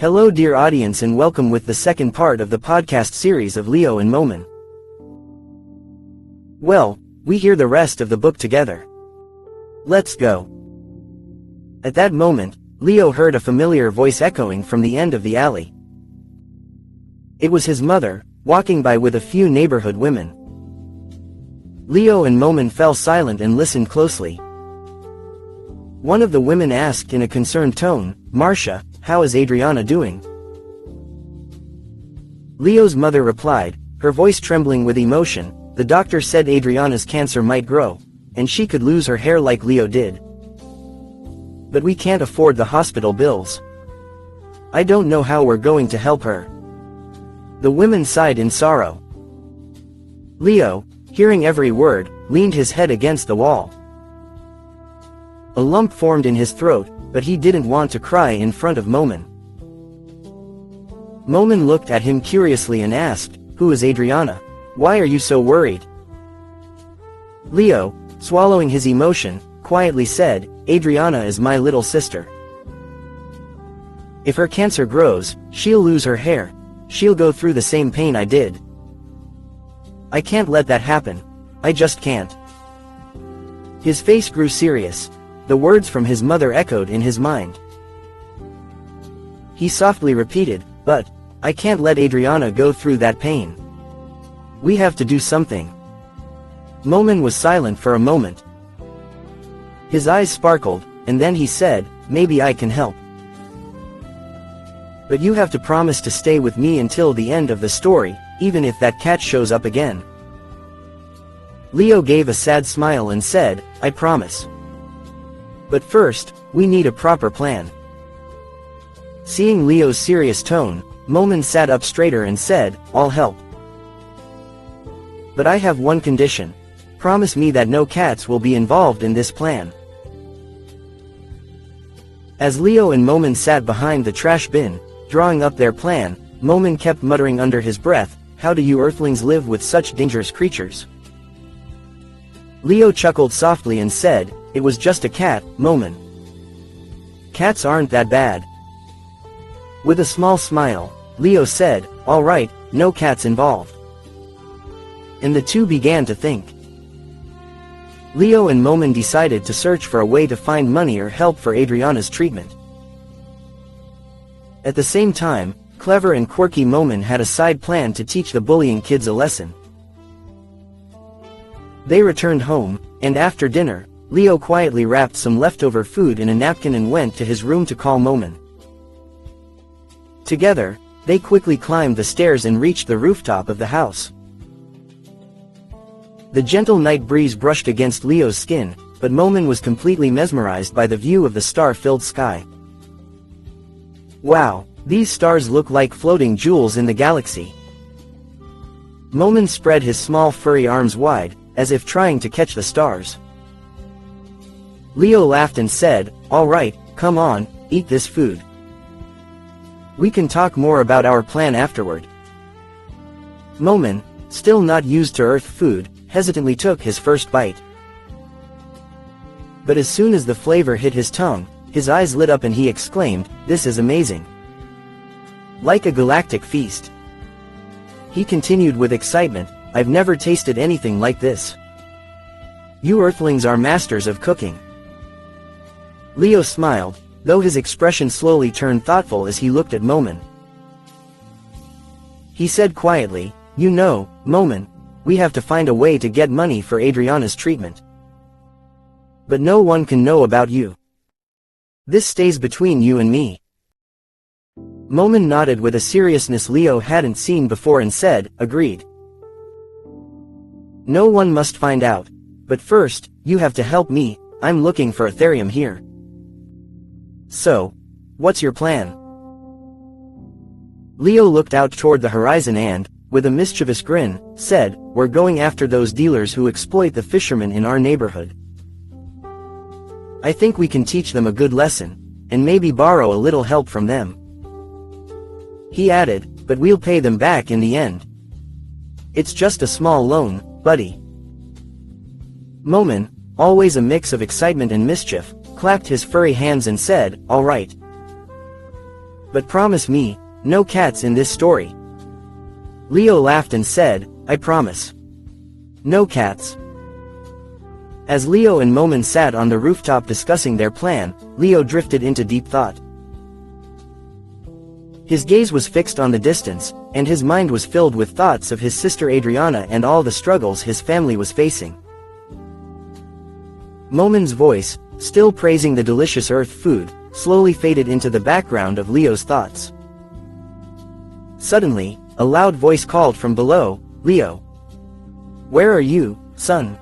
Hello dear audience and welcome with the second part of the podcast series of Leo and Momen. Well, we hear the rest of the book together. Let's go. At that moment, Leo heard a familiar voice echoing from the end of the alley. It was his mother, walking by with a few neighborhood women. Leo and Momen fell silent and listened closely. One of the women asked in a concerned tone, "Marcia, how is Adriana doing?" Leo's mother replied, her voice trembling with emotion, "The doctor said Adriana's cancer might grow, and she could lose her hair like Leo did. But we can't afford the hospital bills. I don't know how we're going to help her." The women sighed in sorrow. Leo, hearing every word, leaned his head against the wall. A lump formed in his throat, but he didn't want to cry in front of Momen. Momen looked at him curiously and asked, "Who is Adriana? Why are you so worried?" Leo, swallowing his emotion, quietly said, "Adriana is my little sister. If her cancer grows, she'll lose her hair. She'll go through the same pain I did. I can't let that happen. I just can't." His face grew serious. The words from his mother echoed in his mind. He softly repeated, "But I can't let Adriana go through that pain. We have to do something." Momen was silent for a moment. His eyes sparkled, and then he said, "Maybe I can help. But you have to promise to stay with me until the end of the story, even if that cat shows up again." Leo gave a sad smile and said, "I promise. But first, we need a proper plan." Seeing Leo's serious tone, Momen sat up straighter and said, "I'll help. But I have one condition. Promise me that no cats will be involved in this plan." As Leo and Momen sat behind the trash bin, drawing up their plan, Momen kept muttering under his breath, "How do you earthlings live with such dangerous creatures?" Leo chuckled softly and said, "It was just a cat, Momen. Cats aren't that bad." With a small smile, Leo said, "All right, no cats involved." And the two began to think. Leo and Momen decided to search for a way to find money or help for Adriana's treatment. At the same time, clever and quirky Momen had a side plan to teach the bullying kids a lesson. They returned home, and after dinner, Leo quietly wrapped some leftover food in a napkin and went to his room to call Momen. Together, they quickly climbed the stairs and reached the rooftop of the house. The gentle night breeze brushed against Leo's skin, but Momen was completely mesmerized by the view of the star-filled sky. "Wow, these stars look like floating jewels in the galaxy." Momen spread his small furry arms wide, as if trying to catch the stars. Leo laughed and said, "All right, come on, eat this food. We can talk more about our plan afterward." Momen, still not used to Earth food, hesitantly took his first bite. But as soon as the flavor hit his tongue, his eyes lit up and he exclaimed, "This is amazing. Like a galactic feast." He continued with excitement, "I've never tasted anything like this. You Earthlings are masters of cooking." Leo smiled, though his expression slowly turned thoughtful as he looked at Momen. He said quietly, "You know, Momen, we have to find a way to get money for Adriana's treatment. But no one can know about you. This stays between you and me." Momen nodded with a seriousness Leo hadn't seen before and said, "Agreed. No one must find out. But first, you have to help me. I'm looking for a therium here. So, what's your plan?" Leo looked out toward the horizon and, with a mischievous grin, said, "We're going after those dealers who exploit the fishermen in our neighborhood. I think we can teach them a good lesson, and maybe borrow a little help from them." He added, "But we'll pay them back in the end. It's just a small loan, buddy." Momen, always a mix of excitement and mischief, clapped his furry hands and said, "All right. But promise me, no cats in this story. Leo laughed and said, I promise. No cats. As Leo and Momin sat on the rooftop discussing their plan, Leo drifted into deep thought. His gaze was fixed on the distance, and his mind was filled with thoughts of his sister Adriana and all the struggles his family was facing. Momin's voice, still praising the delicious earth food, slowly faded into the background of Leo's thoughts. Suddenly, a loud voice called from below, Leo. Where are you, son?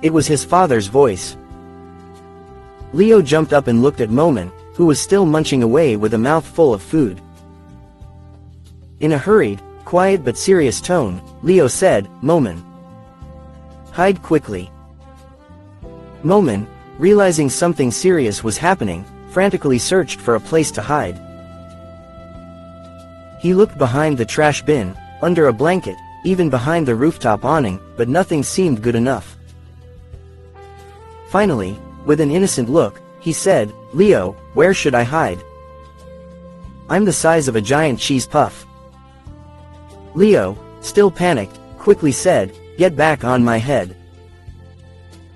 It was his father's voice. Leo jumped up and looked at Momin, who was still munching away with a mouth full of food. In a hurried, quiet but serious tone, Leo said, Momin. Hide quickly. Momin, realizing something serious was happening, frantically searched for a place to hide. He looked behind the trash bin, under a blanket, even behind the rooftop awning, but nothing seemed good enough. Finally, with an innocent look, he said, Leo, where should I hide? I'm the size of a giant cheese puff. Leo, still panicked, quickly said, Get back on my head.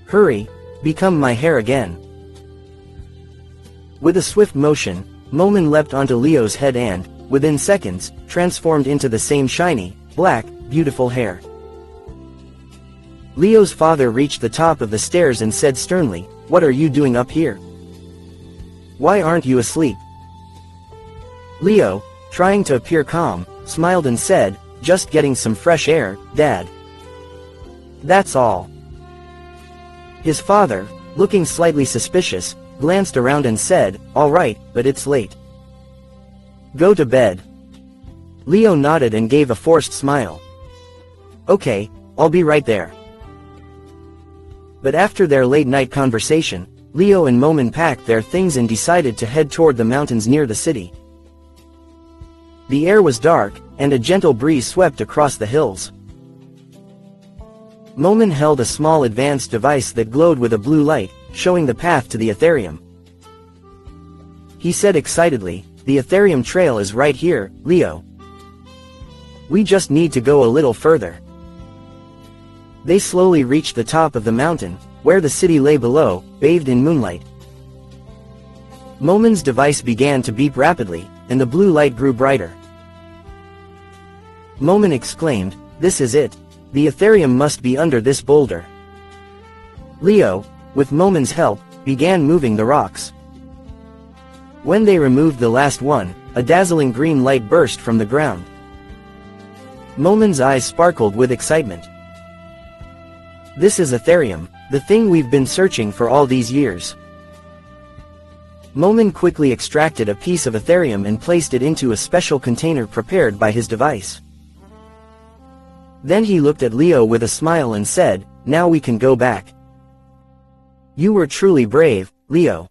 Hurry, become my hair again. With a swift motion, Momin leapt onto Leo's head and, within seconds, transformed into the same shiny, black, beautiful hair. Leo's father reached the top of the stairs and said sternly, What are you doing up here? Why aren't you asleep? Leo, trying to appear calm, smiled and said, Just getting some fresh air, Dad. That's all. His father, looking slightly suspicious, glanced around and said, All right, but it's late. Go to bed. Leo nodded and gave a forced smile. Okay, I'll be right there. But after their late-night conversation, Leo and Momin packed their things and decided to head toward the mountains near the city. The air was dark, and a gentle breeze swept across the hills. Momin held a small advanced device that glowed with a blue light, showing the path to the Ethereum. He said excitedly, The Ethereum trail is right here, Leo. We just need to go a little further. They slowly reached the top of the mountain, where the city lay below, bathed in moonlight. Momin's device began to beep rapidly, and the blue light grew brighter. Momin exclaimed, This is it. The Ethereum must be under this boulder. Leo, with Momin's help, began moving the rocks. When they removed the last one, a dazzling green light burst from the ground. Momin's eyes sparkled with excitement. This is Ethereum, the thing we've been searching for all these years. Momin quickly extracted a piece of Ethereum and placed it into a special container prepared by his device. Then he looked at Leo with a smile and said, Now we can go back. You were truly brave, Leo.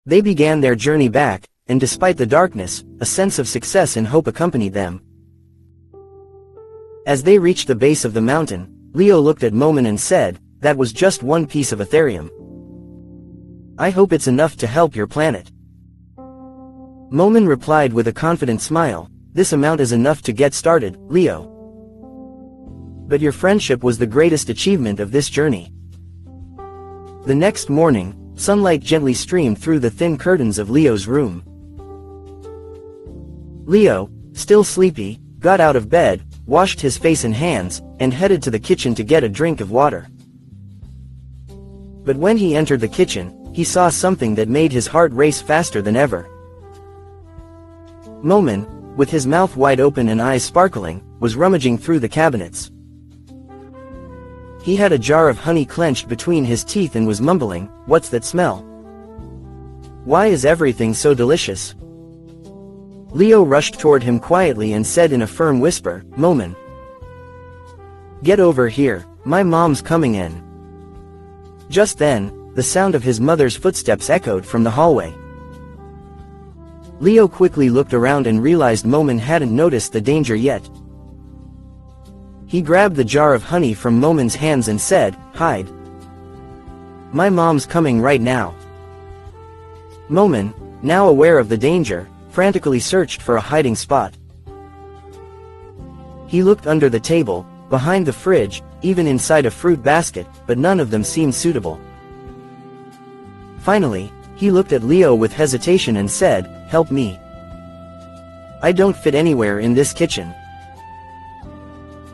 They began their journey back, and despite the darkness, a sense of success and hope accompanied them. As they reached the base of the mountain, Leo looked at Momin and said, That was just one piece of Ethereum. I hope it's enough to help your planet. Momin replied with a confident smile, This amount is enough to get started, Leo. But your friendship was the greatest achievement of this journey. The next morning, sunlight gently streamed through the thin curtains of Leo's room. Leo, still sleepy, got out of bed, washed his face and hands, and headed to the kitchen to get a drink of water. But when he entered the kitchen, he saw something that made his heart race faster than ever. Momin, with his mouth wide open and eyes sparkling, was rummaging through the cabinets. He had a jar of honey clenched between his teeth and was mumbling, What's that smell? Why is everything so delicious? Leo rushed toward him quietly and said in a firm whisper, Momin. Get over here, my mom's coming in. Just then, the sound of his mother's footsteps echoed from the hallway. Leo quickly looked around and realized Momin hadn't noticed the danger yet. He grabbed the jar of honey from Momin's hands and said, Hide. My mom's coming right now. Momin, now aware of the danger, frantically searched for a hiding spot. He looked under the table, behind the fridge, even inside a fruit basket, but none of them seemed suitable. Finally, he looked at Leo with hesitation and said, "Help me. I don't fit anywhere in this kitchen."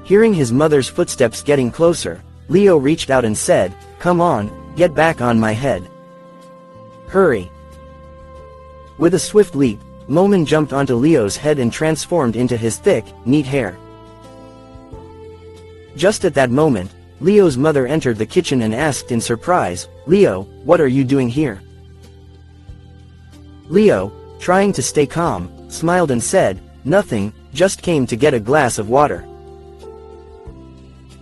Hearing his mother's footsteps getting closer, Leo reached out and said, "Come on, get back on my head. Hurry." With a swift leap, Momin jumped onto Leo's head and transformed into his thick, neat hair. Just at that moment, Leo's mother entered the kitchen and asked in surprise, "Leo, what are you doing here?" Leo, trying to stay calm, smiled and said, "Nothing, just came to get a glass of water."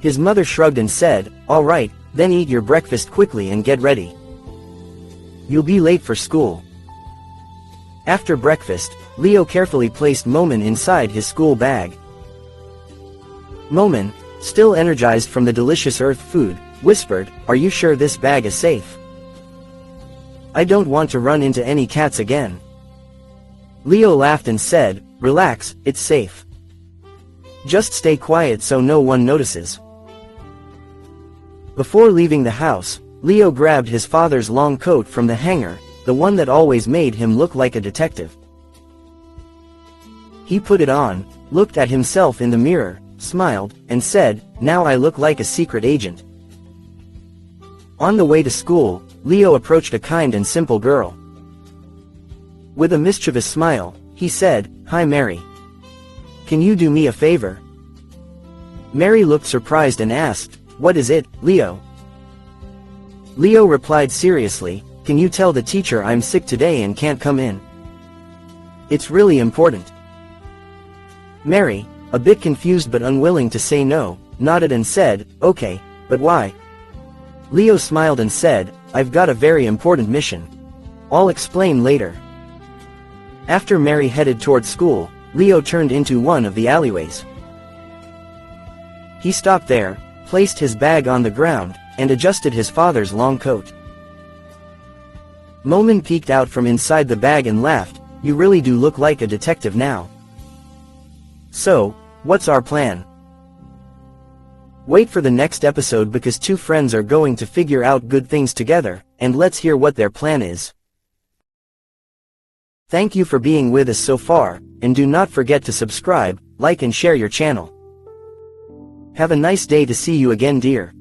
His mother shrugged and said, "All right, then eat your breakfast quickly and get ready. You'll be late for school." After breakfast, Leo carefully placed Momin inside his school bag. Momin, still energized from the delicious earth food, whispered, "Are you sure this bag is safe? I don't want to run into any cats again." Leo laughed and said, "Relax, it's safe. Just stay quiet so no one notices." Before leaving the house, Leo grabbed his father's long coat from the hanger, the one that always made him look like a detective. He put it on, looked at himself in the mirror, smiled, and said, "Now I look like a secret agent." On the way to school, Leo approached a kind and simple girl. With a mischievous smile, he said, "Hi Mary. Can you do me a favor?" Mary looked surprised and asked, "What is it, Leo?" Leo replied seriously, "Can you tell the teacher I'm sick today and can't come in? It's really important." Mary, a bit confused but unwilling to say no, nodded and said, "Okay, but why?" Leo smiled and said, "I've got a very important mission. I'll explain later." After Mary headed toward school, Leo turned into one of the alleyways. He stopped there, placed his bag on the ground, and adjusted his father's long coat. Momin peeked out from inside the bag and laughed, "You really do look like a detective now. So, what's our plan?" Wait for the next episode because two friends are going to figure out good things together, and let's hear what their plan is. Thank you for being with us so far, and do not forget to subscribe, like and share your channel. Have a nice day. To see you again, dear.